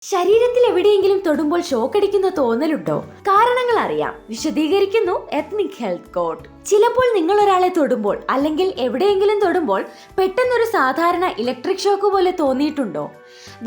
ശരീരത്തിൽ എവിടെയെങ്കിലും തൊടുമ്പോൾ ഷോക്കടിക്കുന്ന തോന്നലുണ്ടോ? കാരണങ്ങൾ അറിയാം, വിശദീകരിക്കുന്നു എത്നിക് ഹെൽത്ത് കോഡ്. ചിലപ്പോൾ നിങ്ങൾ ഒരാളെ തൊടുമ്പോൾ അല്ലെങ്കിൽ എവിടെയെങ്കിലും തൊടുമ്പോൾ പെട്ടെന്നൊരു സാധാരണ ഇലക്ട്രിക് ഷോക്ക് പോലെ തോന്നിയിട്ടുണ്ടോ?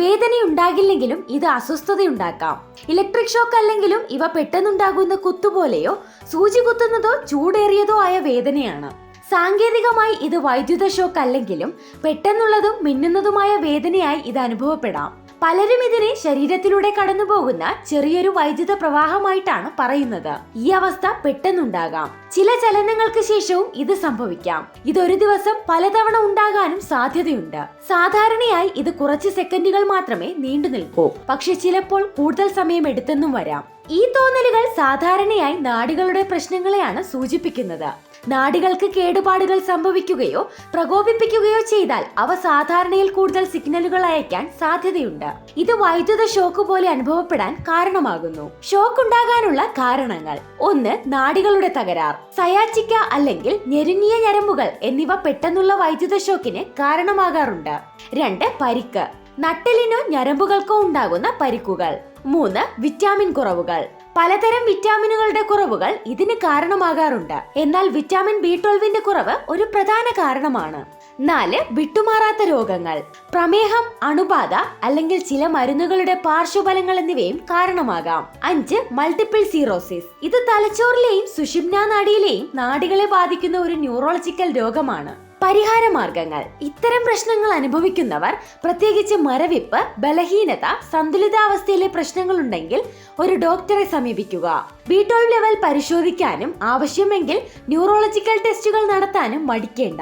വേദനയുണ്ടാകില്ലെങ്കിലും ഇത് അസ്വസ്ഥതയുണ്ടാക്കാം. ഇലക്ട്രിക് ഷോക്ക് അല്ലെങ്കിലും ഇവ പെട്ടെന്നുണ്ടാകുന്ന കുത്തുപോലെയോ സൂചി കുത്തുന്നതോ ചൂടേറിയതോ ആയ വേദനയാണ്. സാങ്കേതികമായി ഇത് വൈദ്യുത ഷോക്ക് അല്ലെങ്കിലും പെട്ടെന്നുള്ളതും മിന്നുന്നതുമായ വേദനയായി ഇത് അനുഭവപ്പെടാം. പലരും ഇതിനെ ശരീരത്തിലൂടെ കടന്നുപോകുന്ന ചെറിയൊരു വൈദ്യുത പ്രവാഹമായിട്ടാണ് പറയുന്നത്. ഈ അവസ്ഥ പെട്ടെന്നുണ്ടാകാം. ചില ചലനങ്ങൾക്ക് ശേഷവും ഇത് സംഭവിക്കാം. ഇതൊരു ദിവസം പലതവണ ഉണ്ടാകാനും സാധ്യതയുണ്ട്. സാധാരണയായി ഇത് കുറച്ച് സെക്കൻഡുകൾ മാത്രമേ നീണ്ടു നിൽക്കൂ, പക്ഷെ ചിലപ്പോൾ കൂടുതൽ സമയം എടുത്തെന്നും വരാം. ഈ തോന്നലുകൾ സാധാരണയായി നാഡികളുടെ പ്രശ്നങ്ങളെയാണ് സൂചിപ്പിക്കുന്നത്. നാഡികൾക്ക് കേടുപാടുകൾ സംഭവിക്കുകയോ പ്രകോപിപ്പിക്കുകയോ ചെയ്താൽ അവ സാധാരണയിൽ കൂടുതൽ സിഗ്നലുകൾ അയക്കാൻ സാധ്യതയുണ്ട്. ഇത് വൈദ്യുത ഷോക്ക് പോലെ അനുഭവപ്പെടാൻ കാരണമാകുന്നു. ഷോക്ക് ഉണ്ടാകാനുള്ള കാരണങ്ങൾ: 1. നാഡികളുടെ തകരാർ. സയാറ്റിക്ക അല്ലെങ്കിൽ ഞെരുങ്ങിയ ഞരമ്പുകൾ എന്നിവ പെട്ടെന്നുള്ള വൈദ്യുത ഷോക്കിന് കാരണമാകാറുണ്ട്. 2. പരിക്ക്. നട്ടെല്ലിനോ ഞരമ്പുകൾക്കോ ഉണ്ടാകുന്ന പരിക്കുകൾ. 3. വിറ്റാമിൻ കുറവുകൾ. പലതരം വിറ്റാമിനുകളുടെ കുറവുകൾ ഇതിന് കാരണമാകാറുണ്ട്. എന്നാൽ വിറ്റാമിൻ B12 കുറവ് ഒരു പ്രധാന കാരണമാണ്. 4. വിട്ടുമാറാത്ത രോഗങ്ങൾ. പ്രമേഹം, അണുബാധ അല്ലെങ്കിൽ ചില മരുന്നുകളുടെ പാർശ്വഫലങ്ങൾ എന്നിവയും കാരണമാകാം. 5. Multiple cirrhosis. ഇത് തലച്ചോറിലെയും സുഷുമ്നാ നാഡിയിലെയും നാഡികളെ ബാധിക്കുന്ന ഒരു ന്യൂറോളജിക്കൽ രോഗമാണ്. പരിഹാര മാർഗങ്ങൾ: ഇത്തരം പ്രശ്നങ്ങൾ അനുഭവിക്കുന്നവർ, പ്രത്യേകിച്ച് മരവിപ്പ്, ബലഹീനത, സന്തുലിതാവസ്ഥയിലെ പ്രശ്നങ്ങളുണ്ടെങ്കിൽ ഒരു ഡോക്ടറെ സമീപിക്കുക. B12 ലെവൽ പരിശോധിക്കാനും ആവശ്യമെങ്കിൽ ന്യൂറോളജിക്കൽ ടെസ്റ്റുകൾ നടത്താനും മടിക്കേണ്ട.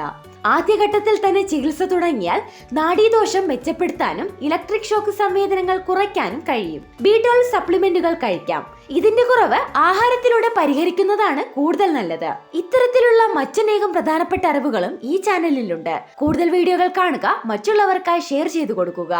ആദ്യഘട്ടത്തിൽ തന്നെ ചികിത്സ തുടങ്ങിയാൽ നാഡീദോഷം മെച്ചപ്പെടുത്താനും ഇലക്ട്രിക് ഷോക്ക് സംവേദനങ്ങൾ കുറയ്ക്കാനും കഴിയും. B12 സപ്ലിമെന്റുകൾ കഴിക്കാം. ഇതിന്റെ കുറവ് ആഹാരത്തിലൂടെ പരിഹരിക്കുന്നതാണ് കൂടുതൽ നല്ലത്. ഇത്തരത്തിലുള്ള മറ്റനേകം പ്രധാനപ്പെട്ട അറിവുകളും ഈ ചാനലിലുണ്ട്. കൂടുതൽ വീഡിയോകൾ കാണുക, മറ്റുള്ളവർക്കായി ഷെയർ ചെയ്തു കൊടുക്കുക.